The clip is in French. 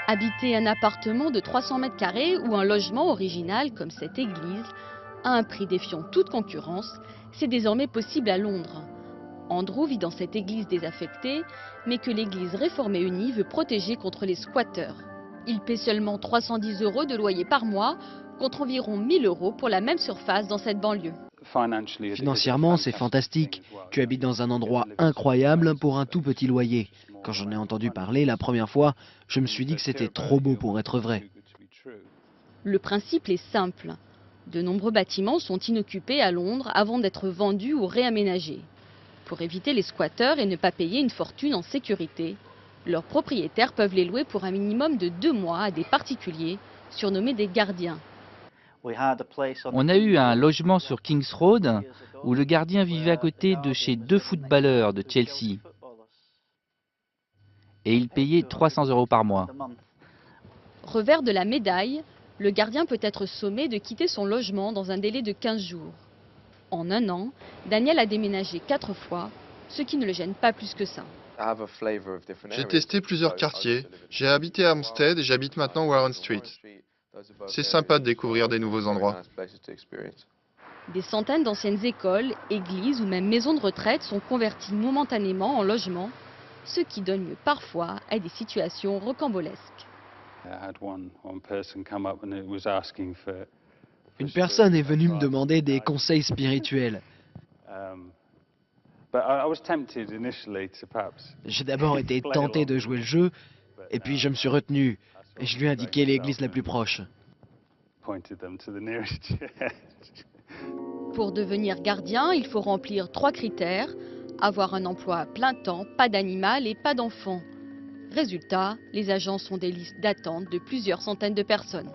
Habiter un appartement de 300 mètres carrés ou un logement original comme cette église, à un prix défiant toute concurrence, c'est désormais possible à Londres. Andrew vit dans cette église désaffectée, mais que l'église réformée unie veut protéger contre les squatteurs. Il paie seulement 310 € de loyer par mois, contre environ 1000 € pour la même surface dans cette banlieue. Financièrement, c'est fantastique. Tu habites dans un endroit incroyable pour un tout petit loyer. Quand j'en ai entendu parler la première fois, je me suis dit que c'était trop beau pour être vrai. Le principe est simple. De nombreux bâtiments sont inoccupés à Londres avant d'être vendus ou réaménagés. Pour éviter les squatteurs et ne pas payer une fortune en sécurité, leurs propriétaires peuvent les louer pour un minimum de 2 mois à des particuliers, surnommés des gardiens. On a eu un logement sur Kings Road où le gardien vivait à côté de chez deux footballeurs de Chelsea et il payait 300 € par mois. Revers de la médaille, le gardien peut être sommé de quitter son logement dans un délai de 15 jours. En un an, Daniel a déménagé 4 fois, ce qui ne le gêne pas plus que ça. J'ai testé plusieurs quartiers. J'ai habité à Hampstead et j'habite maintenant Warren Street. C'est sympa de découvrir des nouveaux endroits. Des centaines d'anciennes écoles, églises ou même maisons de retraite sont converties momentanément en logements, ce qui donne lieu parfois à des situations rocambolesques. Une personne est venue me demander des conseils spirituels. J'ai d'abord été tenté de jouer le jeu, et puis je me suis retenu, et je lui ai indiqué l'église la plus proche. Pour devenir gardien, il faut remplir 3 critères: avoir un emploi à plein temps, pas d'animal et pas d'enfant. Résultat, les agences ont des listes d'attente de plusieurs centaines de personnes.